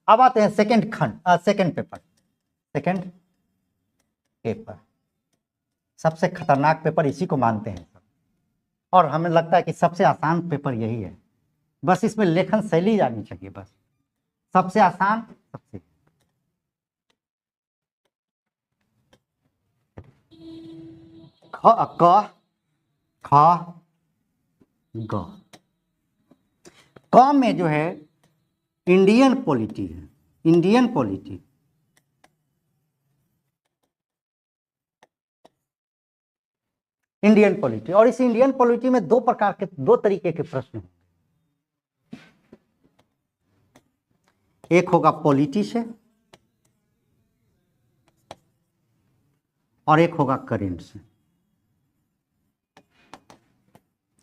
अब आते हैं सेकंड पेपर। सेकंड पेपर सबसे खतरनाक पेपर इसी को मानते हैं सब, और हमें लगता है कि सबसे आसान पेपर यही है, बस इसमें लेखन शैली आनी चाहिए, बस सबसे आसान सबसे। क में जो है इंडियन पॉलिटी है, इंडियन पॉलिटी। इंडियन पॉलिटी, और इस इंडियन पॉलिटी में दो तरीके के प्रश्न हैं। एक होगा पॉलिटी से और एक होगा करेंट से।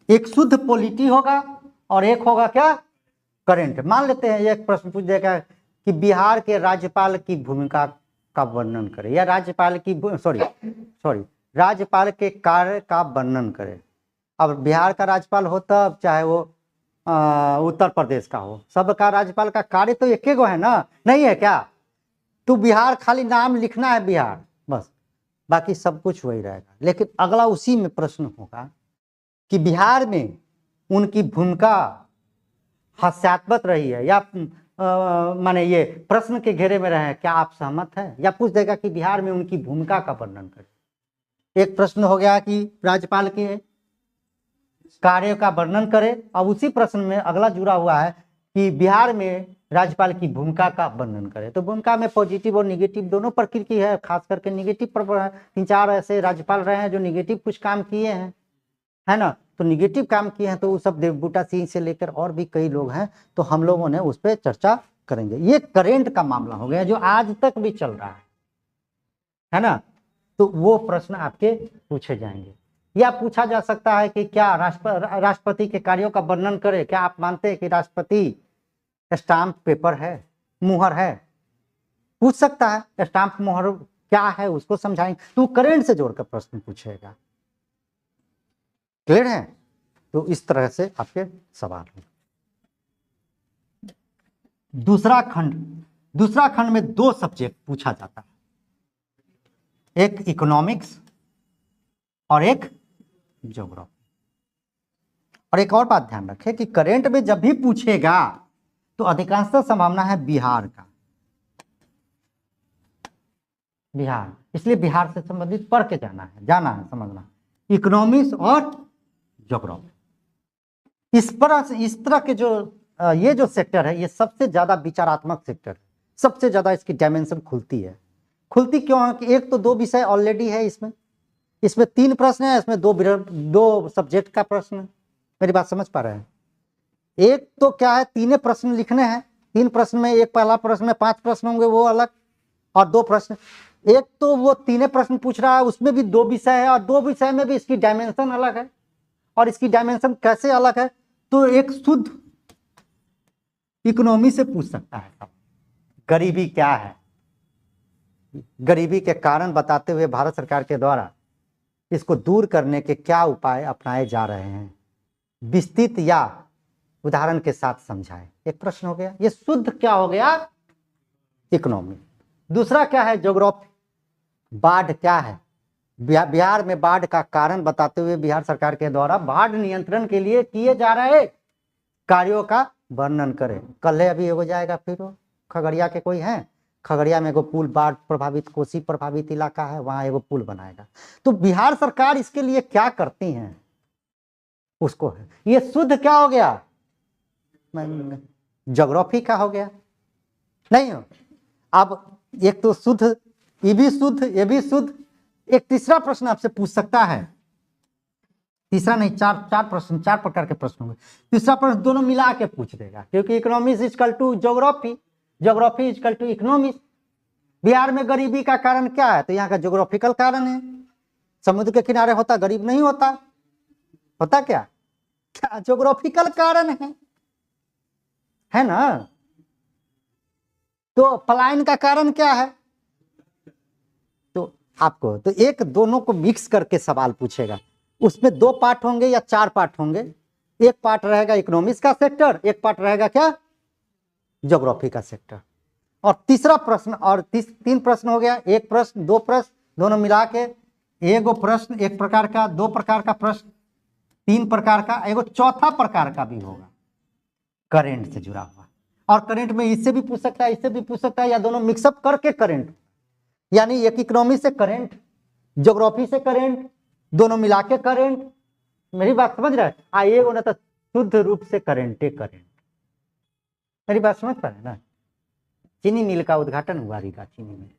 एक शुद्ध पॉलिटी होगा और एक होगा क्या, करंट। मान लेते हैं एक प्रश्न पूछ देगा कि बिहार के राज्यपाल की भूमिका का वर्णन करें, या राज्यपाल के कार्य का वर्णन करें। अब बिहार का राज्यपाल हो तब चाहे वो उत्तर प्रदेश का हो, सबका राज्यपाल का कार्य तो एक ही गो है ना, नहीं है क्या? तो बिहार खाली नाम लिखना है बिहार, बस बाकी सब कुछ वही रहेगा। लेकिन अगला उसी में प्रश्न होगा कि बिहार में उनकी भूमिका हास्यास्पद रही है या माने ये प्रश्न के घेरे में रहे, क्या आप सहमत हैं? या पूछ देगा कि बिहार में उनकी भूमिका का वर्णन करें। एक प्रश्न हो गया कि राज्यपाल के कार्य का वर्णन करें, अब उसी प्रश्न में अगला जुड़ा हुआ है कि बिहार में राज्यपाल की भूमिका का वर्णन करें। तो भूमिका में पॉजिटिव और निगेटिव दोनों प्रकृति है, खास करके निगेटिव पर 3-4 ऐसे राज्यपाल रहे हैं जो निगेटिव कुछ काम किए हैं, है ना। तो निगेटिव काम किए हैं तो वो सब देवबूटा सिंह से लेकर और भी कई लोग हैं, तो हम लोगों ने उस पर चर्चा करेंगे। ये करेंट का मामला हो गया जो आज तक भी चल रहा है ना। तो वो प्रश्न आपके पूछे जाएंगे। या पूछा जा सकता है कि क्या राष्ट्रपति के कार्यों का वर्णन करें, क्या आप मानते हैं कि राष्ट्रपति स्टाम्प पेपर है, मुहर है? पूछ सकता है। स्टाम्प मुहर क्या है उसको समझाएंगे, तो करेंट से जोड़कर प्रश्न पूछेगा। क्लियर है? तो इस तरह से आपके सवाल हैं। दूसरा खंड में 2 सब्जेक्ट पूछा जाता है, एक इकोनॉमिक्स और एक ज्योग्राफी। और एक और बात ध्यान रखें कि करेंट में जब भी पूछेगा तो अधिकांशतः संभावना है बिहार का, बिहार, इसलिए बिहार से संबंधित पढ़ के जाना है समझना, इकोनॉमिक्स और ज्योग्राफी। इस तरह के जो ये जो सेक्टर है ये सबसे ज्यादा विचारात्मक सेक्टर है, सबसे ज्यादा इसकी डायमेंशन खुलती क्यों है कि एक तो 2 विषय ऑलरेडी है इसमें 3 प्रश्न है, इसमें 2 सब्जेक्ट का प्रश्न है। मेरी बात समझ पा रहे हैं? एक तो क्या है, 3 प्रश्न लिखने हैं, 3 प्रश्न में एक पहला प्रश्न में 5 प्रश्न होंगे वो अलग, और 2 प्रश्न, एक तो वो 3 प्रश्न पूछ रहा है उसमें भी 2 विषय है, और 2 विषय में भी इसकी डायमेंशन अलग है। और इसकी डायमेंशन कैसे अलग है? तो एक शुद्ध इकोनॉमी से पूछ सकता है, गरीबी क्या है, गरीबी के कारण बताते हुए भारत सरकार के द्वारा इसको दूर करने के क्या उपाय अपनाए जा रहे हैं, विस्तृत या उदाहरण के साथ समझाएं। एक प्रश्न हो गया, ये शुद्ध क्या हो गया, इकोनॉमी। दूसरा क्या है, ज्योग्राफी, बाढ़ क्या है, बिहार में बाढ़ का कारण बताते हुए बिहार सरकार के द्वारा बाढ़ नियंत्रण के लिए किए जा रहे कार्यों का वर्णन करें। कल अभी हो जाएगा, फिर खगड़िया के कोई है, खगड़िया में एगो पुल, बाढ़ प्रभावित, कोसी प्रभावित इलाका है, वहां एगो पुल बनाएगा। तो बिहार सरकार इसके लिए क्या करती हैं उसको है। ये शुद्ध क्या हो गया, ज्योग्राफी का हो गया, नहीं हो। अब एक तो शुद्ध, ये भी शुद्ध, ये भी शुद्ध। एक तीसरा प्रश्न आपसे पूछ सकता है, तीसरा नहीं, 4 प्रश्न, 4 प्रकार के प्रश्न होंगे। तीसरा प्रश्न दोनों मिला के पूछ देगा, क्योंकि economics equal to geography, geography equal to economics. Bihar में गरीबी का कारण क्या है, तो यहाँ का ज्योग्राफिकल कारण है। समुद्र के किनारे होता गरीब नहीं होता, होता क्या ज्योग्राफिकल कारण है ना। तो पलायन का कारण क्या है, तो आपको तो एक दोनों को मिक्स करके सवाल पूछेगा। उसमें 2 पार्ट होंगे या 4 पार्ट होंगे। एक पार्ट रहेगा इकोनॉमिक्स का सेक्टर, एक पार्ट रहेगा क्या, ज्योग्राफी का सेक्टर। और तीसरा प्रश्न, और 3 प्रश्न हो गया, 1 प्रश्न 2 प्रश्न दोनों मिला के एगो प्रश्न, 1 प्रकार का, 2 प्रकार का प्रश्न, 3 प्रकार का, एगो चौथा प्रकार का भी होगा करंट से जुड़ा हुआ। और करंट में इससे भी पूछ सकता है, इससे भी पूछ सकता है, या दोनों मिक्सअप करके करंट, यानी एक इकोनॉमी से करंट, ज्योग्राफी से करंट, दोनों मिला के करंट। मेरी बात समझ रहा है? आइए वो ना तो शुद्ध रूप से करंटे करंट। मेरी बात समझ पा रहे ना? चीनी मिल का उद्घाटन हुआ रीगा चीनी मिल,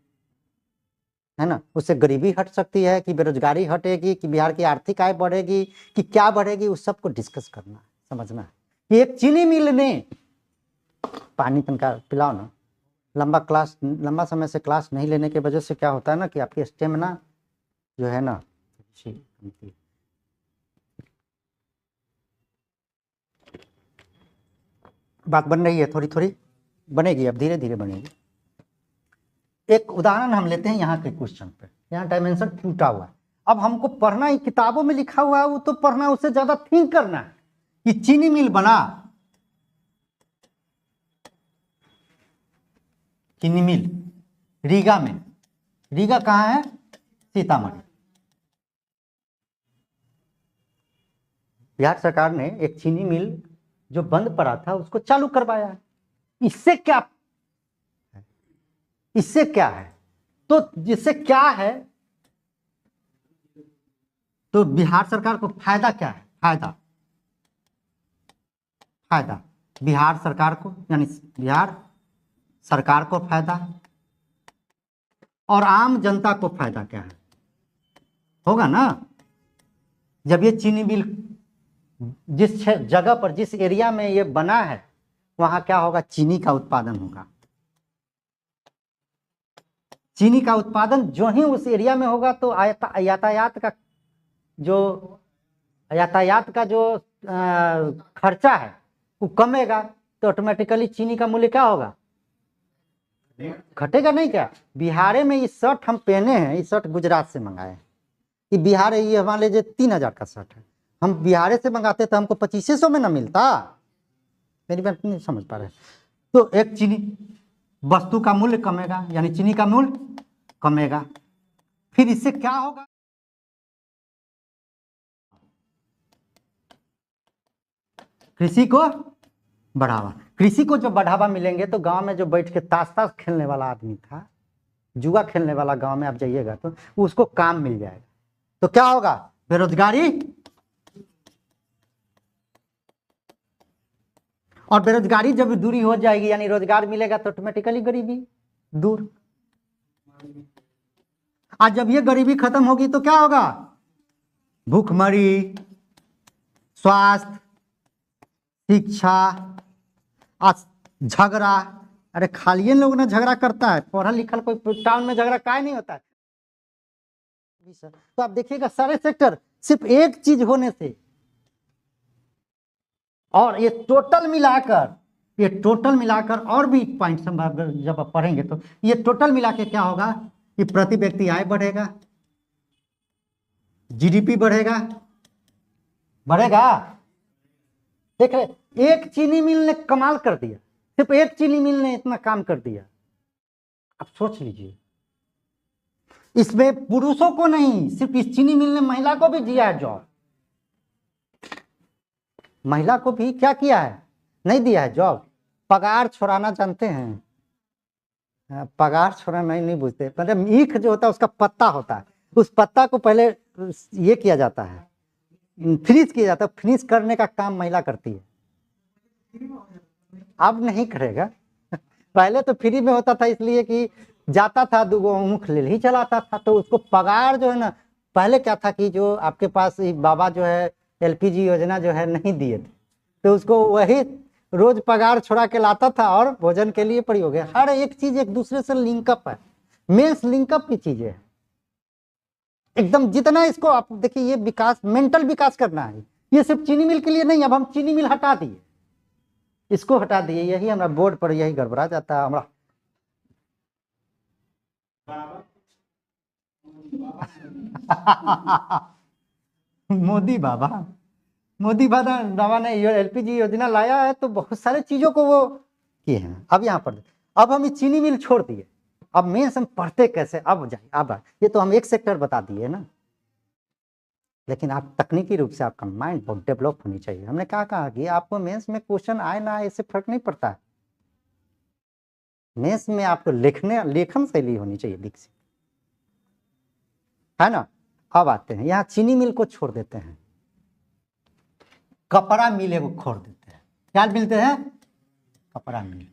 है ना, उससे गरीबी हट सकती है कि बेरोजगारी हटेगी कि बिहार की आर्थिक आय बढ़ेगी कि क्या बढ़ेगी, उस सबको डिस्कस करना है, समझना है कि एक चीनी मिल ने, पानी तनका पिलाओ ना, लंबा समय से क्लास नहीं लेने की वजह से क्या होता है ना कि आपकी स्टेमिना जो है ना बात बन रही है, थोड़ी थोड़ी बनेगी, अब धीरे धीरे बनेगी। एक उदाहरण हम लेते हैं यहाँ के क्वेश्चन पे, यहाँ डायमेंशन टूटा हुआ है। अब हमको पढ़ना ही, किताबों में लिखा हुआ है वो तो पढ़ना, उससे ज्यादा थिंक करना है कि चीनी मिल बना, चीनी मिल रीगा में, रीगा कहाँ है? सीतामढ़ी। बिहार सरकार ने एक चीनी मिल जो बंद पड़ा था उसको चालू करवाया है। इससे क्या, इससे क्या है? तो जिससे क्या है, तो बिहार सरकार को फायदा क्या है? फायदा बिहार सरकार को, यानी बिहार सरकार को फायदा, और आम जनता को फायदा क्या है? होगा ना, जब ये चीनी मिल जिस जगह पर, जिस एरिया में ये बना है, वहां क्या होगा? चीनी का उत्पादन होगा। चीनी का उत्पादन जो ही उस एरिया में होगा तो यातायात का जो खर्चा है वो कमेगा, तो ऑटोमेटिकली चीनी का मूल्य क्या होगा? घटेगा नहीं क्या? बिहार में ये शर्ट हम पहने हैं, ये शर्ट गुजरात से मंगाए हैं, ये बिहार है, ये हमारे लिए 3000 का शर्ट है, हम बिहार से मंगाते तो हमको 2500 में ना मिलता। मेरी बात नहीं समझ पा रहे? तो एक चीनी वस्तु का मूल्य कमेगा, यानी चीनी का मूल्य कमेगा, फिर इससे क्या होगा? कृषि को बढ़ावा। कृषि को जब बढ़ावा मिलेंगे तो गांव में जो बैठ के ताश खेलने वाला आदमी था, जुआ खेलने वाला, गांव में आप जाइएगा तो उसको काम मिल जाएगा। तो क्या होगा? बेरोजगारी, और बेरोजगारी जब दूरी हो जाएगी, यानी रोजगार मिलेगा, तो ऑटोमेटिकली गरीबी दूर। आज जब ये गरीबी खत्म होगी तो क्या होगा? भूखमरी, स्वास्थ्य, शिक्षा, झगड़ा। अरे खाली लोग ना झगड़ा करता है, पढ़ा लिखा कोई टाउन में झगड़ा काहे नहीं होता है? तो आप देखिएगा सारे सेक्टर सिर्फ एक चीज होने से, और ये टोटल मिलाकर और भी पॉइंट जब आप पढ़ेंगे तो ये टोटल मिला के क्या होगा कि प्रति व्यक्ति आय बढ़ेगा, जीडीपी बढ़ेगा। देख रहे, एक चीनी मिल ने कमाल कर दिया, सिर्फ एक चीनी मिल ने इतना काम कर दिया। आप सोच लीजिए, इसमें पुरुषों को नहीं, सिर्फ इस चीनी मिल ने महिला को भी दिया है जॉब। महिला को भी क्या किया है? नहीं दिया है जॉब। पगार छोड़ाना जानते हैं? पगार छोड़ाना नहीं बुझते। मतलब ईख जो होता है उसका पत्ता होता है, उस पत्ता को पहले ये किया जाता है, फ्रीज किया जाता है। फ्रीज करने का काम महिला करती है, अब नहीं करेगा। पहले तो फ्री में होता था, इसलिए कि जाता था, 2 ऊँख ले ही चलाता था, तो उसको पगार जो है ना, पहले क्या था कि जो आपके पास बाबा जो है एलपीजी योजना जो है नहीं दिए थे, तो उसको वही रोज पगार छोड़ा के लाता था और भोजन के लिए प्रयोग है। हर एक चीज एक दूसरे से लिंकअप है, मेंस लिंकअप की चीजें है एकदम। जितना इसको आप देखिए, ये विकास, मेंटल विकास करना है, ये सिर्फ चीनी मिल के लिए नहीं। अब हम चीनी मिल हटा दिए, इसको हटा दिए, यही हमारा बोर्ड पर यही गड़बड़ा जाता है हमारा। मोदी बाबा ने एलपीजी योजना लाया है, तो बहुत सारे चीजों को वो किए हैं। अब यहाँ पर अब हम ये चीनी मिल छोड़ दिए, अब मेंस हम पढ़ते कैसे, अब जाइए अब ये तो हम एक सेक्टर बता दिए ना, लेकिन आप तकनीकी रूप से आपका माइंड बहुत डेवलप होनी चाहिए। हमने कहा कि आपको मेंस में क्वेश्चन आए ना आए इससे फर्क नहीं पड़ता है, मेंस में आपको लेखन शैली होनी चाहिए विकसित, है ना। अब आते हैं यहाँ चीनी मिल को छोड़ देते हैं, कपड़ा मिल को छोड़ देते हैं, क्या मिलते हैं, कपड़ा मिल,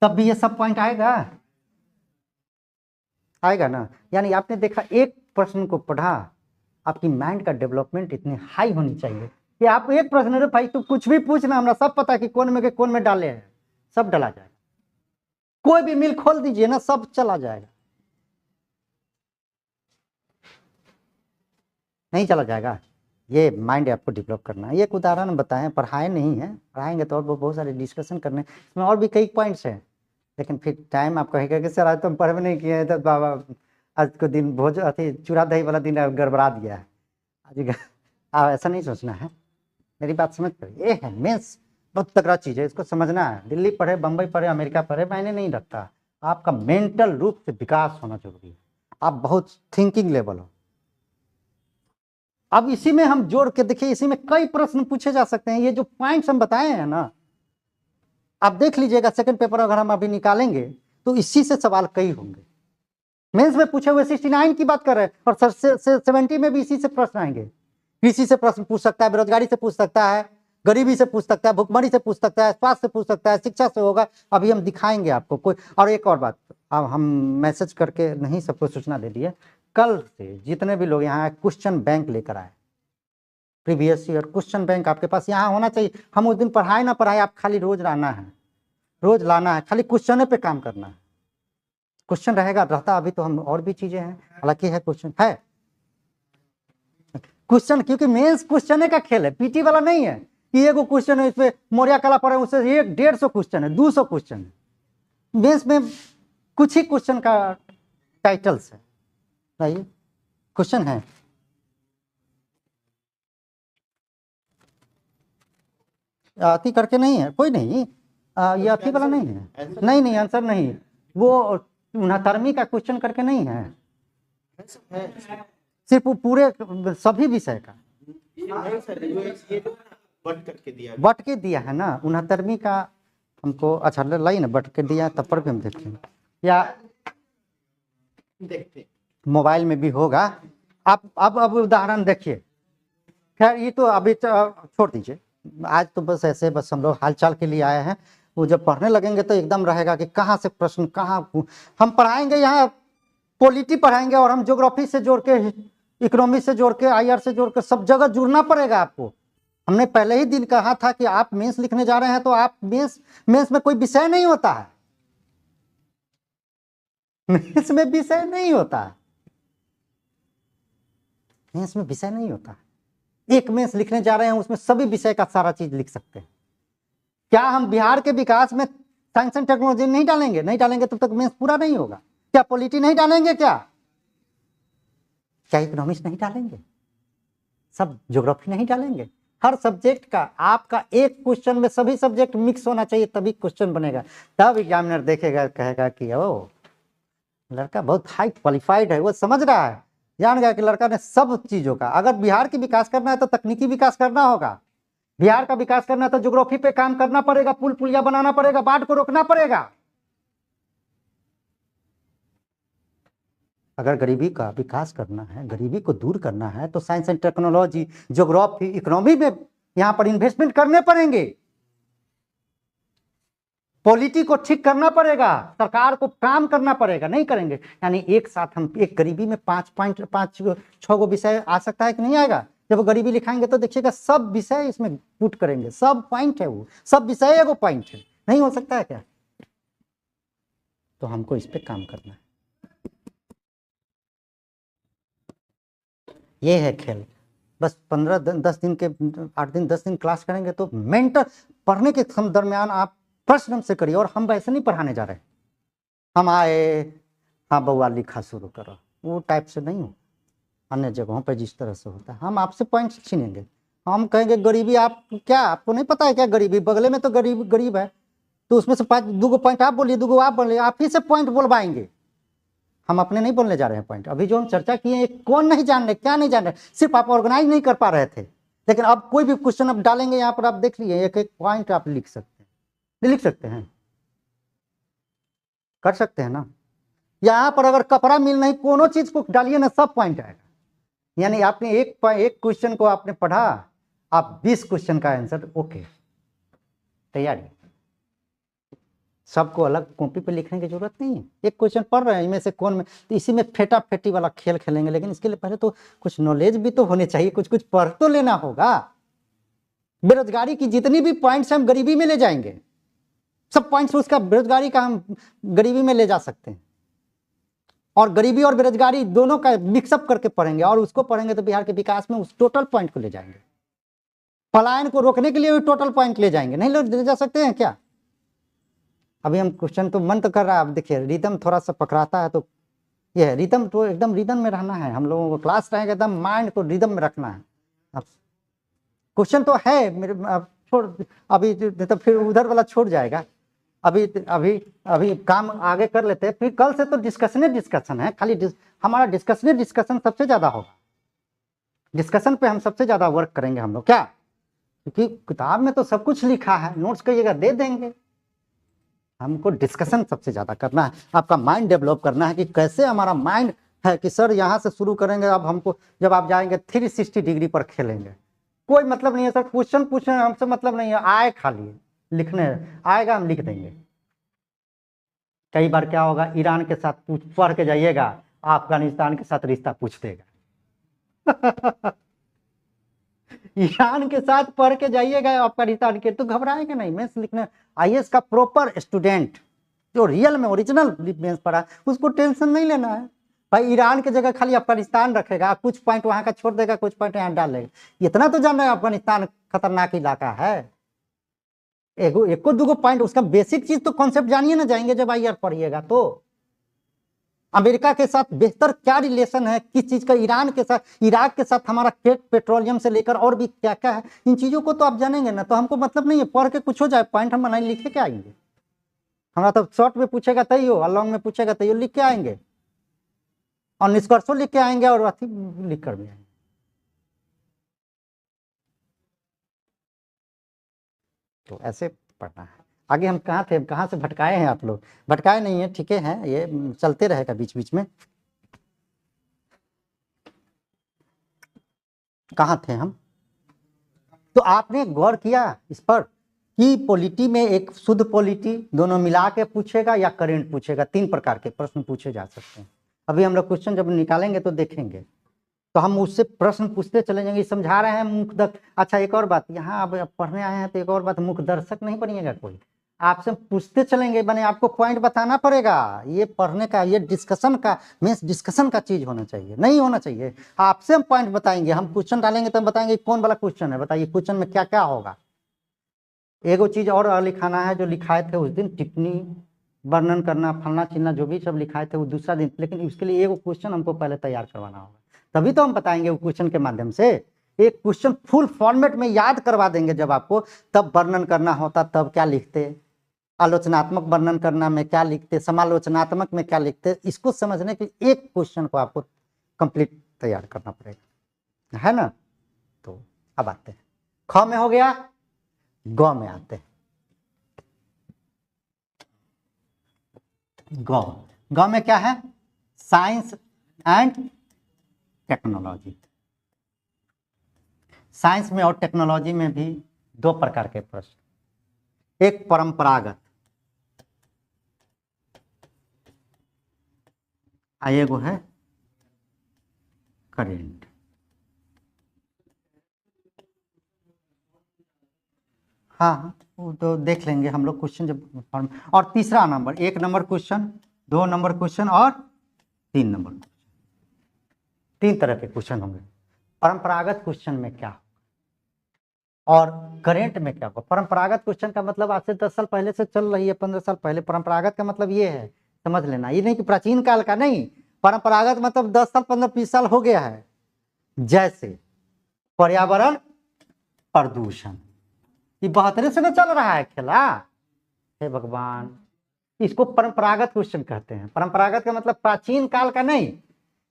तब भी ये सब पॉइंट आएगा ना। यानी आपने देखा एक प्रश्न को पढ़ा, आपकी माइंड का डेवलपमेंट इतनी हाई होनी चाहिए कि आप एक प्रश्न, अरे भाई तू कुछ भी पूछना, हमरा सब पता कि कौन में डाले हैं, सब डला जाएगा, कोई भी मिल खोल दीजिए ना, सब चला जाएगा, नहीं चला जाएगा। ये माइंड आपको डेवलप करना है। एक उदाहरण बताएं, पढ़ाए नहीं है, पढ़ाएंगे तो और बहुत सारे डिस्कशन करने, इसमें और भी कई पॉइंट्स हैं, लेकिन फिर टाइम आप कहेगा कि सर आज तो हम पढ़ नहीं किए हैं, तो बाबा आज को दिन भोज अति चूड़ा दही वाला दिन गड़बड़ा दिया है आज। आप ऐसा नहीं सोचना है, मेरी बात समझ कर, ये है मेंस बहुत तगड़ा चीज़ है, इसको समझना है। दिल्ली पढ़े, बम्बई पढ़े, अमेरिका पढ़े, मायने नहीं रखता, आपका मेंटल रूप से विकास होना जरूरी है, आप बहुत थिंकिंग लेवल हो। अब इसी में हम जोड़ के देखिए, इसी में कई प्रश्न पूछे जा सकते हैं, ये जो पॉइंट्स हम बताए हैं ना, आप देख लीजिएगा सेकंड पेपर अगर हम अभी निकालेंगे तो इसी से सवाल कई होंगे। मेंस में पूछे हुए 69 की बात कर रहे हैं, और 70 में भी इसी से प्रश्न आएंगे। कृषि से प्रश्न पूछ सकता है, बेरोजगारी से पूछ सकता है, गरीबी से पूछ सकता है, भुखमरी से पूछ सकता है, स्वास्थ्य से पूछ सकता है, शिक्षा से होगा, अभी हम दिखाएंगे आपको कोई। और एक और बात, अब हम मैसेज करके नहीं सबको सूचना दे दिए, कल से जितने भी लोग यहाँ क्वेश्चन बैंक लेकर आए, प्रीवियस ईयर क्वेश्चन बैंक आपके पास यहाँ होना चाहिए। हम उस दिन पढ़ाए ना पढ़ाए, आप खाली रोज लाना है, रोज लाना है, खाली क्वेश्चन पे काम करना है। क्वेश्चन रहेगा रहता, अभी तो हम और भी चीजें हैं, हालांकि है क्वेश्चन है, क्वेश्चन, क्योंकि मेंस क्वेश्चन का खेल है, पीटी वाला नहीं है कि एगो क्वेश्चन है, इसमें मौर्य कला पढ़े उससे 100-150 क्वेश्चन है, 200 क्वेश्चन है। मेंस में कुछ ही क्वेश्चन का टाइटल्स है, बताइए क्वेश्चन है। अति करके नहीं है, कोई नहीं, ये अति वाला नहीं है, नहीं आंसर नहीं, वो 69वीं का क्वेश्चन करके नहीं है, सिर्फ पूरे सभी विषय का बट के दिया है ना। 69वीं का हमको अच्छा लाई ना, बट के दिया, तब पर भी हम देखेंगे, या देखते मोबाइल में भी होगा। आप अब उदाहरण देखिए, खैर ये तो अभी छोड़ दीजिए, आज तो बस ऐसे बस हम लोग हालचाल के लिए आए हैं, वो जब पढ़ने लगेंगे तो एकदम रहेगा कि कहाँ से प्रश्न, कहाँ हम पढ़ाएंगे। यहाँ पॉलिटी पढ़ाएंगे और हम ज्योग्राफी से जोड़ के, इकोनॉमी से जोड़ के, आईआर से जोड़ के, सब जगह जुड़ना पड़ेगा आपको। हमने पहले ही दिन कहा था कि आप मेंस लिखने जा रहे हैं तो आप मेंस में कोई विषय नहीं होता है, मेंस में विषय नहीं होता है, मेंस में विषय नहीं होता है। एक मेंस लिखने जा रहे हैं, उसमें सभी विषय का सारा चीज लिख सकते हैं। क्या हम बिहार के विकास में साइंस एंड टेक्नोलॉजी नहीं डालेंगे? नहीं डालेंगे तब तक मेंस पूरा नहीं होगा। क्या पॉलिटी नहीं डालेंगे? क्या इकोनॉमिक्स नहीं डालेंगे? सब ज्योग्राफी नहीं डालेंगे? हर सब्जेक्ट का आपका एक क्वेश्चन में सभी सब्जेक्ट मिक्स होना चाहिए, तभी क्वेश्चन बनेगा। तब एग्जामिनर देखेगा, कहेगा कि ओ लड़का बहुत हाई क्वालिफाइड है, वो समझ रहा है, जान गया कि लड़का ने सब चीजों का। अगर बिहार की विकास करना है तो तकनीकी विकास करना होगा, बिहार का विकास करना है तो ज्योग्राफी पे काम करना पड़ेगा, पुल पुलिया बनाना पड़ेगा, बाढ़ को रोकना पड़ेगा। अगर गरीबी का विकास करना है, गरीबी को दूर करना है, तो science and technology, geography, economy में यहां पर इन्वेस्टमेंट करने पड़ेंगे। पॉलिटी को ठीक करना पड़ेगा, सरकार को काम करना पड़ेगा। नहीं करेंगे यानी एक साथ हम एक गरीबी में 5 गो विषय आ सकता है कि नहीं आएगा? जब वो गरीबी लिखाएंगे तो देखिएगा सब विषय इसमें पुट करेंगे, सब पॉइंट है, वो सब विषय एगो पॉइंट है। नहीं हो सकता है क्या? तो हमको इस पे काम करना है। ये है खेल। बस 15 दिन 10 दिन के 8 दिन 10 दिन क्लास करेंगे तो मेंटल पढ़ने के दरमियान आप प्रश्न हमसे करिए। और हम वैसे नहीं पढ़ाने जा रहे, हम आए हाँ बउआ लिखा शुरू करो, वो टाइप से नहीं हो। अन्य जगहों पर जिस तरह से होता है, हम आपसे पॉइंट्स छीनेंगे। हम कहेंगे गरीबी, आप क्या, आपको नहीं पता है क्या गरीबी? बगले में तो गरीब है, तो उसमें से 2 पॉइंट आप बोलिए, 2 आप बोलिए, आप ही से पॉइंट बोलवाएंगे। हम अपने नहीं बोलने जा रहे हैं पॉइंट। अभी जो हम चर्चा किए हैं कौन नहीं जान रहे, क्या नहीं जान रहे, सिर्फ आप ऑर्गेनाइज नहीं कर पा रहे थे। लेकिन अब कोई भी क्वेश्चन आप डालेंगे यहाँ पर, आप देख लीजिए एक एक पॉइंट आप लिख सकते हैं। नहीं लिख सकते हैं? कर सकते हैं ना। यहाँ पर अगर कपड़ा मिल नहीं, कोनो चीज को डालिए ना, सब पॉइंट आएगा। यानी आपने एक क्वेश्चन को आपने पढ़ा, आप 20 क्वेश्चन का आंसर ओके तैयारी। सबको अलग कॉपी पे लिखने की जरूरत नहीं है। एक क्वेश्चन पढ़ रहे हैं, इनमें से कौन में, तो इसी में फेटा फेटी वाला खेल खेलेंगे। लेकिन इसके लिए पहले तो कुछ नॉलेज भी तो होनी चाहिए, कुछ कुछ पढ़ तो लेना होगा। बेरोजगारी की जितनी भी पॉइंट्स हम गरीबी में ले जाएंगे, सब पॉइंट्स उसका बेरोजगारी का हम गरीबी में ले जा सकते हैं। और गरीबी और बेरोजगारी दोनों का मिक्सअप करके पढ़ेंगे, और उसको पढ़ेंगे तो बिहार के विकास में उस टोटल पॉइंट को ले जाएंगे। पलायन को रोकने के लिए भी टोटल पॉइंट ले जाएंगे। नहीं ले जा सकते हैं क्या? अभी हम क्वेश्चन तो मन तो कर रहा है। अब देखिए रिदम थोड़ा सा पकड़ाता है, तो ये है रिदम, तो एकदम रिदम में रहना है हम लोगों को। क्लास रहेगा एकदम माइंड को रिदम में रखना है। अब क्वेश्चन तो है मेरे, अब छोड़, अभी तो फिर उधर वाला छोड़ जाएगा। अभी अभी अभी काम आगे कर लेते हैं, फिर कल से तो डिस्कशन है खाली। हमारा डिस्कशन सबसे ज्यादा होगा। डिस्कशन पे हम सबसे ज्यादा वर्क करेंगे हम लोग, क्या? क्योंकि किताब में तो सब कुछ लिखा है, नोट्स कहिएगा दे देंगे। हमको डिस्कशन सबसे ज्यादा करना है, आपका माइंड डेवलप करना है कि कैसे हमारा माइंड है कि सर यहाँ से शुरू करेंगे, अब हमको जब आप जाएंगे 360 डिग्री पर खेलेंगे। कोई मतलब नहीं है सर, क्वेश्चन पूछने हमसे मतलब नहीं है, आए खाली लिखने आएगा, हम लिख देंगे। कई बार क्या होगा, ईरान के साथ पढ़ के जाइएगा, अफगानिस्तान के साथ रिश्ता पूछ देगा। ईरान के साथ पढ़ के जाइएगा अफगानिस्तान के, तो घबराएंगे नहीं। मेंस लिखने आईएएस का प्रॉपर स्टूडेंट जो रियल में ओरिजिनल मेंस पढ़ा, उसको टेंशन नहीं लेना है भाई। ईरान की जगह खाली अफगानिस्तान रखेगा, कुछ पॉइंट वहां का छोड़ देगा, कुछ पॉइंट यहाँ डाल देगा। इतना तो जान रहे हैं अफगानिस्तान खतरनाक इलाका है। एको दूगो पॉइंट उसका बेसिक चीज तो कॉन्सेप्ट जानिए ना जाएंगे जब आईआर पढ़िएगा तो। अमेरिका के साथ बेहतर क्या रिलेशन है, किस चीज का, ईरान के साथ, इराक के साथ हमारा पेट्रोलियम से लेकर और भी क्या क्या है, इन चीजों को तो आप जानेंगे ना। तो हमको मतलब नहीं है पढ़ के कुछ हो जाए, पॉइंट हम बनाए लिखे के आएंगे। हमारा तो शॉर्ट में पूछेगा तैयो और लॉन्ग में पूछेगा तैयो लिख के आएंगे, और निष्कर्षों लिख के आएंगे, और अथी लिख कर भी आएंगे। तो ऐसे पढ़ना है। आगे हम कहाँ थे, कहाँ से भटकाए हैं आप लोग? भटकाए नहीं है, ठीक है, ये चलते रहेगा बीच बीच में। कहाँ थे हम? तो आपने गौर किया इस पर कि पॉलिटी में एक शुद्ध पॉलिटी दोनों मिला के पूछेगा या करेंट पूछेगा, 3 प्रकार के प्रश्न पूछे जा सकते हैं। अभी हम लोग क्वेश्चन जब निकालेंगे तो देखेंगे, तो हम उससे प्रश्न पूछते चले जाएंगे। समझा रहे हैं मुख दर्शक। अच्छा एक और बात, यहाँ अब पढ़ने आए हैं तो एक और बात, मुख दर्शक नहीं बनिएगा कोई, आपसे पूछते चलेंगे, बने आपको पॉइंट बताना पड़ेगा। ये पढ़ने का, ये डिस्कशन का, मीन्स डिस्कशन का चीज होना चाहिए, नहीं होना चाहिए। आपसे हम पॉइंट बताएंगे, हम क्वेश्चन डालेंगे तो हम बताएंगे कौन वाला क्वेश्चन है, बताइए क्वेश्चन में क्या क्या होगा। एगो चीज और लिखाना है जो लिखाए थे उस दिन, टिप्पणी वर्णन करना, फलना चिलना जो भी सब लिखाए थे वो दूसरा दिन। लेकिन उसके लिए एगो क्वेश्चन हमको पहले तैयार करवाना होगा, तभी तो हम बताएंगे वो क्वेश्चन के माध्यम से। एक क्वेश्चन फुल फॉर्मेट में याद करवा देंगे जब आपको, तब वर्णन करना होता तब क्या लिखते, आलोचनात्मक वर्णन करना में क्या लिखते, समालोचनात्मक में क्या लिखते, इसको समझने के एक क्वेश्चन को आपको कंप्लीट तैयार करना पड़ेगा, है ना। तो अब आते हैं, ख में हो गया, ग में आते हैं। ग में क्या है? Science and technology. साइंस में और टेक्नोलॉजी में भी 2 प्रकार के प्रश्न, एक परंपरागत, एगो है करेंट। हाँ वो तो देख लेंगे हम लोग क्वेश्चन जब। और तीसरा number, 1 number question, 2 number question और 3 नंबर क्वेश्चन, 3 तरह के क्वेश्चन होंगे। परंपरागत क्वेश्चन में क्या और करेंट में क्या होगा? परंपरागत क्वेश्चन का मतलब आज से 10 साल पहले से चल रही है, 15 साल पहले। परंपरागत का मतलब ये है, समझ लेना, ये नहीं कि प्राचीन काल का नहीं। परंपरागत मतलब 10 साल 15-20 साल हो गया है। जैसे पर्यावरण प्रदूषण, ये 72 से न चल रहा है खेला, हे भगवान, इसको परंपरागत क्वेश्चन कहते हैं। परंपरागत का मतलब प्राचीन काल का नहीं,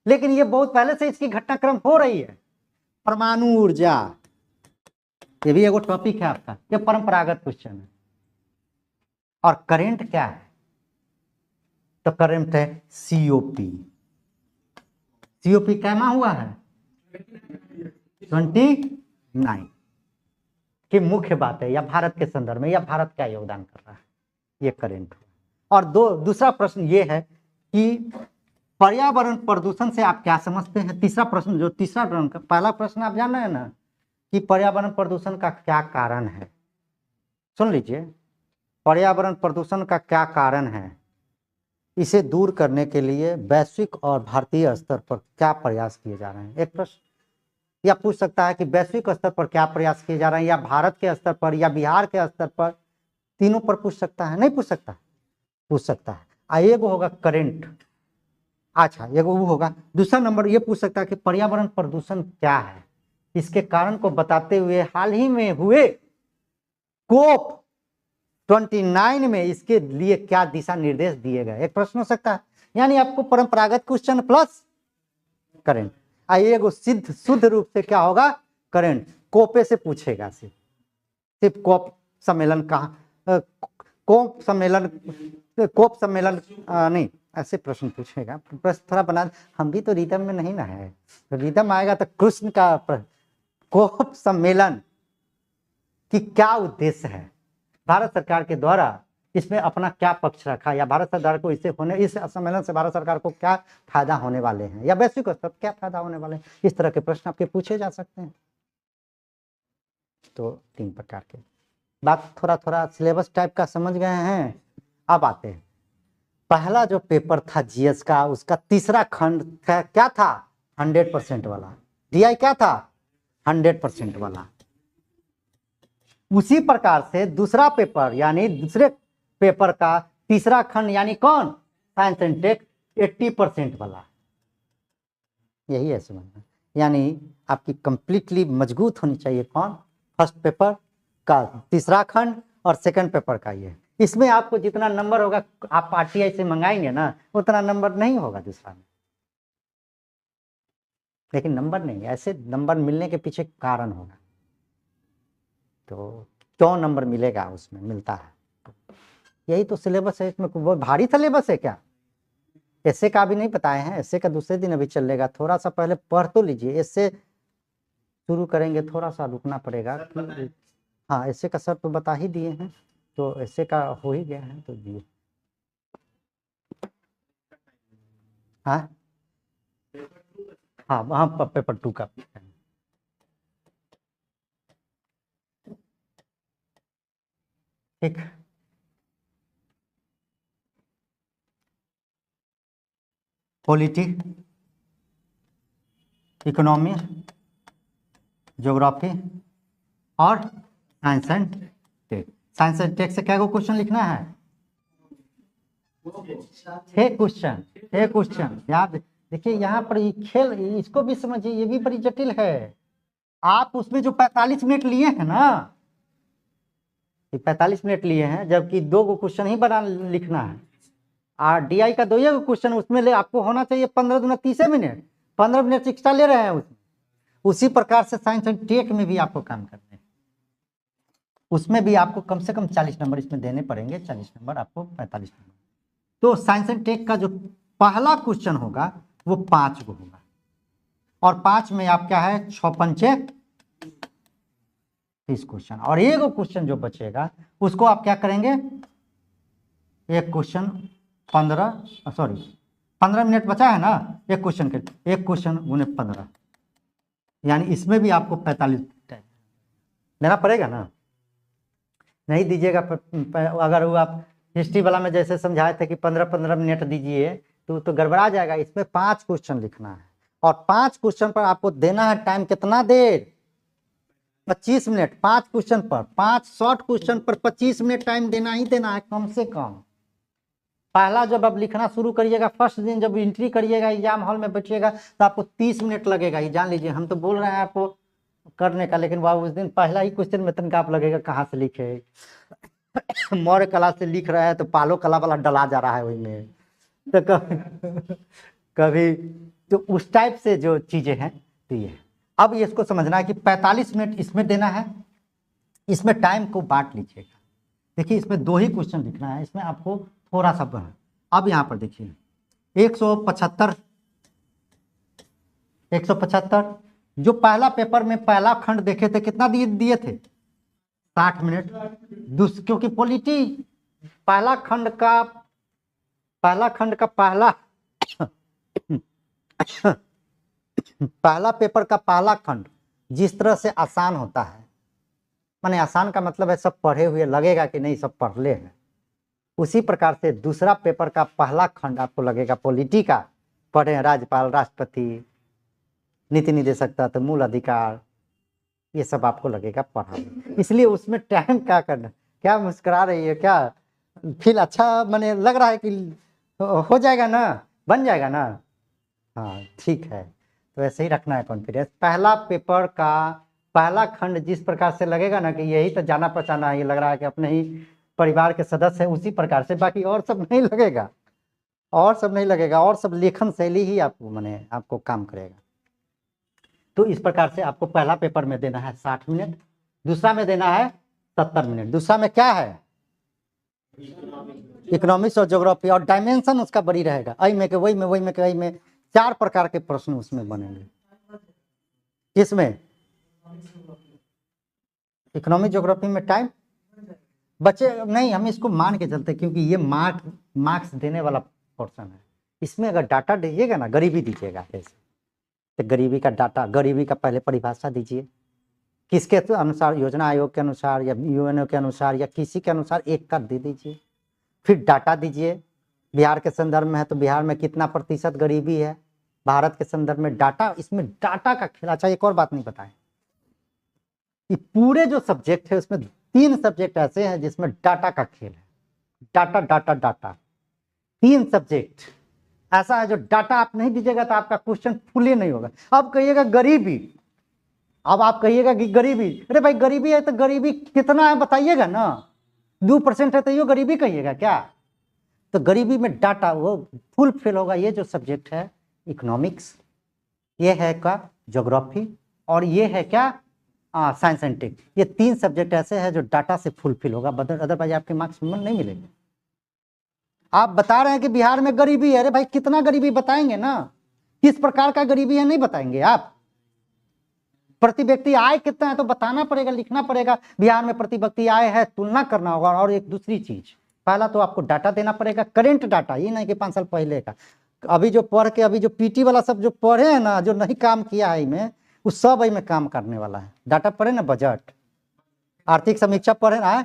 लेकिन ये बहुत पहले से इसकी घटनाक्रम हो रही है। परमाणु ऊर्जा, ये भी एगो टॉपिक है आपका, ये परंपरागत क्वेश्चन है। और करंट क्या है? तो करंट है सीओपी। सीओपी कैमा हुआ है 29 की मुख्य बात है, या भारत के संदर्भ में, या भारत क्या योगदान कर रहा है, ये करंट। और दूसरा प्रश्न ये है कि पर्यावरण प्रदूषण से आप क्या समझते हैं। तीसरा प्रश्न, जो तीसरा रंग का पहला प्रश्न आप जान रहे हैं ना कि पर्यावरण प्रदूषण का क्या कारण है। सुन लीजिए, पर्यावरण प्रदूषण का क्या कारण है, इसे दूर करने के लिए वैश्विक और भारतीय स्तर पर क्या प्रयास किए जा रहे हैं। एक प्रश्न या पूछ सकता है कि वैश्विक स्तर पर क्या प्रयास किए जा रहे हैं, या भारत के स्तर पर, या बिहार के स्तर पर, तीनों पर पूछ सकता है। नहीं पूछ सकता? पूछ सकता है। एगो होगा करंट, अच्छा एगो वो होगा। दूसरा नंबर ये पूछ सकता है कि पर्यावरण प्रदूषण क्या है, इसके कारण को बताते हुए हाल ही में हुए कोप 29 में इसके लिए क्या दिशा निर्देश दिए गए। एक प्रश्न हो सकता है। यानी आपको परंपरागत क्वेश्चन प्लस करंट, एगो सिद्ध शुद्ध रूप से क्या होगा, करंट। कोपे से पूछेगा, सिर्फ कोप सम्मेलन कहाँ, कोप सम्मेलन नहीं, ऐसे प्रश्न पूछेगा। प्रश्न थोड़ा बना, हम भी तो रिदम में नहीं ना है, तो रिदम आएगा तो कृष्ण का कोप सम्मेलन की क्या उद्देश्य है, भारत सरकार के द्वारा इसमें अपना क्या पक्ष रखा, या भारत सरकार को इस सम्मेलन से भारत सरकार को क्या फायदा होने वाले हैं, या वैश्विक स्तर पर क्या फायदा होने वाले हैं। इस तरह के प्रश्न आपके पूछे जा सकते हैं। तो 3 प्रकार के बात, थोड़ा थोड़ा सिलेबस टाइप का समझ गए हैं। अब आते हैं, पहला जो पेपर था जीएस का, उसका तीसरा खंड क्या था, 100% वाला। डीआई क्या था, 100% वाला। उसी प्रकार से दूसरा पेपर, यानी दूसरे पेपर का तीसरा खंड, यानी कौन, साइंस एंड टेक, 80% वाला। यही है समझना, यानी आपकी कंप्लीटली मजबूत होनी चाहिए कौन, फर्स्ट पेपर का तीसरा खंड और सेकंड पेपर का ये। इसमें आपको जितना नंबर होगा, आप आरटीआई से मंगाएंगे ना, उतना नंबर नहीं होगा दूसरा में। लेकिन नंबर नहीं, ऐसे नंबर मिलने के पीछे कारण होगा। तो क्यों नंबर मिलेगा, उसमें मिलता है, यही तो सिलेबस है। इसमें वो भारी सिलेबस है क्या, ऐसे का भी नहीं बताए हैं, ऐसे का दूसरे दिन अभी चलेगा। थोड़ा सा पहले पढ़ तो लीजिए, इससे शुरू करेंगे, थोड़ा सा रुकना पड़ेगा। हाँ, ऐसे का सर तो बता ही दिए हैं, तो ऐसे का हो ही गया है, तो दिए। हाँ हाँ, वहाँ पेपर 2 का ठीक। पॉलिटी, इकोनॉमी, ज्योग्राफी और science and tech. Science and tech से क्या को क्वेश्चन लिखना है, 6 क्वेश्चन याद। देखिए यहाँ पर ये खेल, इसको भी समझिए, ये भी बड़ी जटिल है। आप उसमें जो 45 मिनट लिए हैं ना, 45 मिनट लिए हैं, जबकि 2 को क्वेश्चन ही बना लिखना है। डीआई का 2 क्वेश्चन, उसमें ले आपको होना चाहिए 15 दूना 30 मिनट, 15 मिनट एक्स्ट्रा ले रहे हैं उसमें। उसी प्रकार से साइंस एंड टेक में भी आपको काम करना है, उसमें भी आपको कम से कम 40 नंबर इसमें देने पड़ेंगे, 40 नंबर आपको 45 नंबर। तो साइंस एंड टेक का जो पहला क्वेश्चन होगा वो 5 को होगा, और 5 में आप क्या है, 6 पंचे 30 क्वेश्चन, और एक क्वेश्चन जो बचेगा उसको आप क्या करेंगे, एक क्वेश्चन 15 मिनट बचा है ना, एक क्वेश्चन के, एक क्वेश्चन गुने 15, यानी इसमें भी आपको 45 टाइम देना पड़ेगा ना। नहीं दीजिएगा, अगर वो आप हिस्ट्री वाला में जैसे समझाए थे कि 15-15 मिनट दीजिए, तो गड़बड़ा जाएगा। इसमें 5 क्वेश्चन लिखना है, और 5 क्वेश्चन पर आपको देना है टाइम कितना देर, 25 मिनट। 5 क्वेश्चन पर, 5 शॉर्ट क्वेश्चन पर 25 मिनट टाइम देना ही देना है कम से कम। पहला जब आप लिखना शुरू करिएगा, फर्स्ट दिन जब एंट्री करिएगा एग्जाम हॉल में बैठिएगा, तो आपको 30 मिनट लगेगा। ये जान लीजिए, हम तो बोल रहे हैं आपको करने का, लेकिन वह उस दिन पहला ही क्वेश्चन में तनका आप लगेगा कहाँ से लिखे। मौर्य कला से लिख रहा है तो पालो कला वाला डला जा रहा है वही में, तो कभी तो उस टाइप से जो चीजें हैं तो ये। अब ये इसको समझना है कि 45 मिनट इसमें देना है, इसमें टाइम को बांट लीजिएगा। देखिए इसमें 2 ही क्वेश्चन लिखना है, इसमें आपको थोड़ा सा बना। अब यहाँ पर देखिए 175 जो पहला पेपर में पहला खंड देखे थे कितना दिए थे 60 मिनट। क्योंकि पॉलिटी पहला खंड का पहला पेपर का पहला खंड जिस तरह से आसान होता है, माने आसान का मतलब है सब पढ़े हुए लगेगा कि नहीं सब पढ़ ले हैं, उसी प्रकार से दूसरा पेपर का पहला खंड आपको लगेगा पॉलिटी का पढ़े हैं, राज्यपाल, राष्ट्रपति, नीति निदेशक तत्व, मूल अधिकार, ये सब आपको लगेगा पढ़ा। इसलिए उसमें टाइम क्या करना। क्या मुस्कुरा रही है, क्या फील अच्छा मैंने लग रहा है कि हो जाएगा ना, बन जाएगा ना? हाँ ठीक है, तो ऐसे ही रखना है कॉन्फिडेंस। पहला पेपर का पहला खंड जिस प्रकार से लगेगा ना कि यही तो जाना पहचाना है, ये लग रहा है कि अपने ही परिवार के सदस्य हैं, उसी प्रकार से, बाकी और सब नहीं लगेगा, और सब लेखन शैली ही आपको काम करेगा। तो इस प्रकार से आपको पहला पेपर में देना है 60 मिनट, दूसरा में देना है 70 मिनट। दूसरा में क्या है इकोनॉमिक्स और ज्योग्राफी, और डायमेंशन उसका बड़ी रहेगा, आई में के वही में, वही में के आई में, 4 प्रकार के प्रश्न उसमें बनेंगे। किसमें इकोनॉमिक ज्योग्राफी में टाइम बचे नहीं, हम इसको मान के चलते क्योंकि ये मार्क्स देने वाला पोर्शन है। इसमें अगर डाटा दीजिएगा ना, गरीबी दीजिएगा जैसे, तो गरीबी का डाटा, गरीबी का पहले परिभाषा दीजिए, किसके अनुसार, योजना आयोग के अनुसार या यूएनओ के अनुसार या किसी के अनुसार एक का दे दीजिए। फिर डाटा दीजिए, बिहार के संदर्भ में है तो बिहार में कितना % गरीबी है, भारत के संदर्भ में डाटा, इसमें डाटा का खेल। अच्छा एक और बात नहीं बताएं कि पूरे जो सब्जेक्ट है उसमें 3 सब्जेक्ट ऐसे हैं जिसमें डाटा का खेल है। डाटा डाटा डाटा 3 सब्जेक्ट ऐसा है जो डाटा आप नहीं दीजिएगा तो आपका क्वेश्चन फुल ही नहीं होगा। अब कहिएगा गरीबी, अब आप कहिएगा कि गरीबी, अरे भाई गरीबी है तो गरीबी कितना है बताइएगा ना, 2% है तो ये गरीबी कहिएगा क्या? तो गरीबी में डाटा वो फुल फिल होगा। ये जो सब्जेक्ट है इकोनॉमिक्स, ये है क्या ज्योग्राफी, और ये है क्या साइंस एंड टेक। ये 3 सब्जेक्ट ऐसे हैं जो डाटा से फुलफिल होगा, अदरवाइज आपके मार्क्स नहीं मिलेंगे। आप बता रहे हैं कि बिहार में गरीबी है, अरे भाई कितना गरीबी बताएंगे ना, किस प्रकार का गरीबी है नहीं बताएंगे आप। प्रति व्यक्ति आय कितना है तो बताना पड़ेगा, लिखना पड़ेगा, बिहार में प्रति व्यक्ति आय है, तुलना करना होगा। और एक दूसरी चीज, पहला तो आपको डाटा देना पड़ेगा, करेंट डाटा, ये नहीं कि 5 साल पहले का। अभी जो पढ़ के, अभी जो पीटी वाला सब जो पढ़े हैं ना, जो नहीं काम किया है इनमें, उस सब में काम करने वाला है। डाटा पढ़े ना, बजट, आर्थिक समीक्षा पढ़े ना,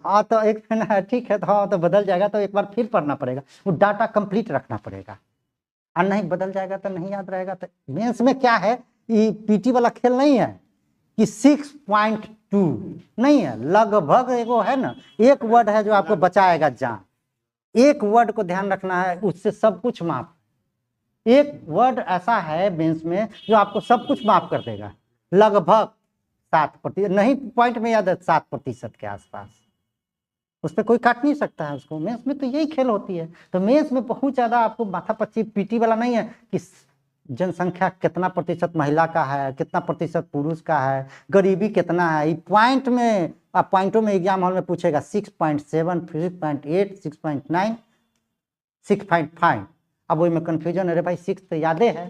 हाँ तो एक महीना ठीक है, तो हाँ तो बदल जाएगा, तो एक बार फिर पढ़ना पड़ेगा, वो डाटा कंप्लीट रखना पड़ेगा, और नहीं बदल जाएगा तो नहीं याद रहेगा। तो मेंस में क्या है, ये पीटी वाला खेल नहीं है कि 6.2 नहीं है, लगभग एगो है ना, एक वर्ड है जो आपको बचाएगा जान, एक वर्ड को ध्यान रखना है, उससे सब कुछ माफ। एक वर्ड ऐसा है मेंस में जो आपको सब कुछ माफ कर देगा, लगभग 7%, नहीं पॉइंट में याद है, 7% के आसपास, उस पर कोई काट नहीं सकता है उसको। मेंस में तो यही खेल होती है। तो मेंस में बहुत ज्यादा आपको माथा पच्ची पीटी वाला नहीं है कि जनसंख्या कितना % महिला का है, कितना % पुरुष का है, गरीबी कितना है, पॉइंट में, आप पॉइंटों में एग्जाम हॉल में पूछेगा 6.7, 6.8, 6.9, 6.5। अब वही में कंफ्यूजन, अरे भाई 6 तो यादे है,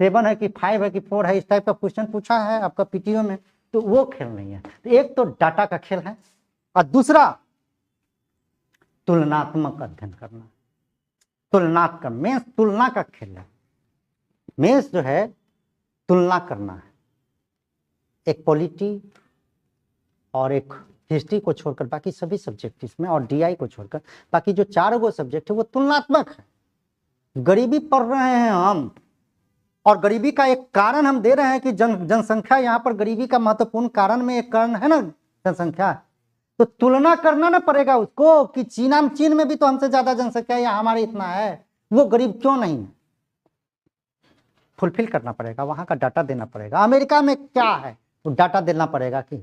7 है कि 5 है कि 4 है, इस टाइप का क्वेश्चन पूछा है आपका पीटीओ में, तो वो खेल नहीं है। तो एक तो डाटा का खेल है, और दूसरा तुलनात्मक अध्ययन करना। तुलनात्मक मेंस तुलना का खेल है। मेंस जो है तुलना करना है, एक पॉलिटी और एक हिस्ट्री को छोड़कर बाकी सभी सब्जेक्ट इसमें, और डीआई को छोड़कर बाकी जो 4 सब्जेक्ट है वो तुलनात्मक है। गरीबी पढ़ रहे हैं हम, और गरीबी का एक कारण हम दे रहे हैं कि जनसंख्या, यहाँ पर गरीबी का महत्वपूर्ण कारण में एक कारण है ना जनसंख्या। तो तुलना करना ना पड़ेगा उसको कि चीन में भी तो हमसे ज्यादा जनसंख्या या हमारे इतना है, वो गरीब क्यों नहीं है, फुलफिल करना पड़ेगा, वहां का डाटा देना पड़ेगा। अमेरिका में क्या है वो डाटा देना पड़ेगा कि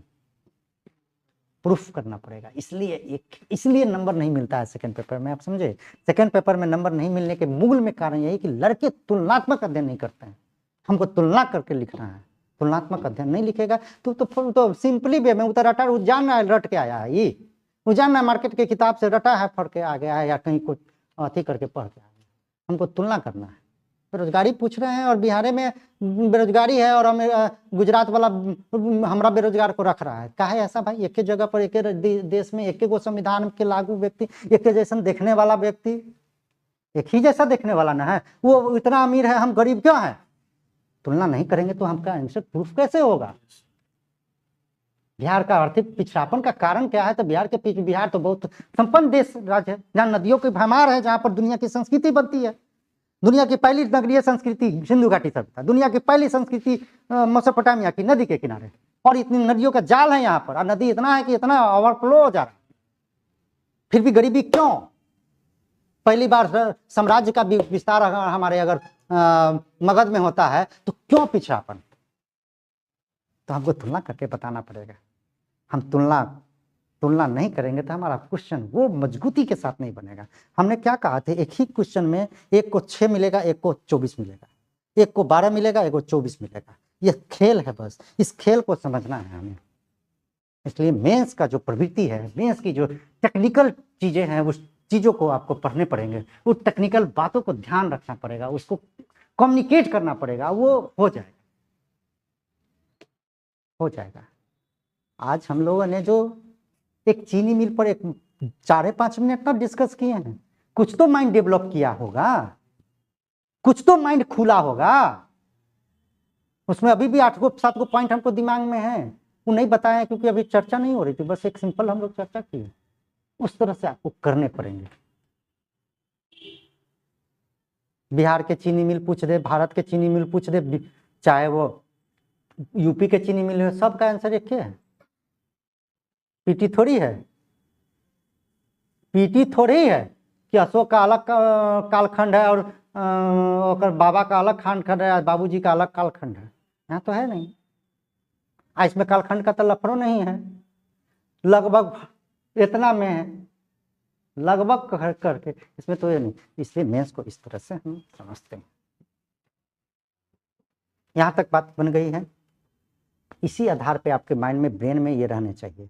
प्रूफ करना पड़ेगा। इसलिए नंबर नहीं मिलता है सेकंड पेपर में, आप समझे। सेकंड पेपर में नंबर नहीं मिलने के मूल में कारण यही कि लड़के तुलनात्मक अध्ययन नहीं करते हैं। हमको तुलना करके लिखना है, तुलनात्मक अध्ययन नहीं लिखेगा तो सिंपली वे में उतर रटा जान रहा है, रट के आया है ये, वो जान रहा है मार्केट के किताब से रटा है, पढ़ के आ गया है, या कहीं कुछ अथी करके पढ़ के आ गया। हमको तुलना करना है। बेरोजगारी पूछ रहे हैं और बिहार में बेरोजगारी है और हमें गुजरात वाला हमारा बेरोजगार को रख रहा है। काहे ऐसा भाई? एक ही जगह पर एक देश में एक गो संविधान के लागू व्यक्ति, एक जैसा देखने वाला व्यक्ति, एक ही जैसा देखने वाला ना है। वो इतना अमीर है, हम गरीब क्यों हैं? तुलना नहीं करेंगे तो हमका आंसर प्रूफ कैसे होगा? बिहार का आर्थिक पिछड़ापन का कारण क्या है? तो बिहार तो बहुत संपन्न देश राज्य है, जहाँ नदियों की भरमार है, जहाँ पर दुनिया की संस्कृति बनती है। दुनिया की पहली नगरीय संस्कृति सिंधु घाटी सभ्यता, दुनिया की पहली संस्कृति मेसोपोटामिया की नदी के किनारे, और इतनी नदियों का जाल है यहाँ पर, और नदी इतना है कि इतना ओवरफ्लो हो जा रहा है, फिर भी गरीबी क्यों? पहली बार साम्राज्य का विस्तार हमारे अगर मगध में होता है तो क्यों पिछड़ापन? तो हमको तुलना करके बताना पड़ेगा। हम तुलना नहीं करेंगे तो हमारा क्वेश्चन वो मजबूती के साथ नहीं बनेगा। हमने क्या कहा थे, एक ही क्वेश्चन में एक को 6 मिलेगा, एक को 24 मिलेगा, एक को 12 मिलेगा, एक को 24 मिलेगा। ये खेल है, बस इस खेल को समझना है हमें। इसलिए मेंस का जो प्रवृत्ति है, मेंस की जो टेक्निकल चीजें हैं, उस चीजों को आपको पढ़ने पड़ेंगे, उस टेक्निकल बातों को ध्यान रखना पड़ेगा, उसको कम्युनिकेट करना पड़ेगा, वो हो जाएगा। आज हम लोगों ने जो एक चीनी मिल पर एक 4-5 मिनट तक डिस्कस किए हैं, कुछ तो माइंड डेवलप किया होगा, कुछ तो माइंड खुला होगा। उसमें अभी भी 8-7 को पॉइंट हमको दिमाग में है, वो नहीं बताया क्योंकि अभी चर्चा नहीं हो रही थी, बस एक सिंपल हम लोग चर्चा की। उस तरह से आपको करने पड़ेंगे। बिहार के चीनी मिल पूछ दे, भारत के चीनी मिल पूछ दे, चाहे वो यूपी के चीनी मिल हो, सबका आंसर एक है। पीटी थोड़ी है कि अशोक का अलग कालखंड है और बाबा का अलग कालखंड है, बाबूजी का अलग कालखंड है। यहाँ तो है नहीं। इसमें कालखंड का तो लफड़ो नहीं है, लगभग इतना में है, लगभग करके इसमें तो ये नहीं। इसलिए मेंस को इस तरह से हम समझते हैं। यहाँ तक बात बन गई है। इसी आधार पे आपके माइंड में, ब्रेन में ये रहने चाहिए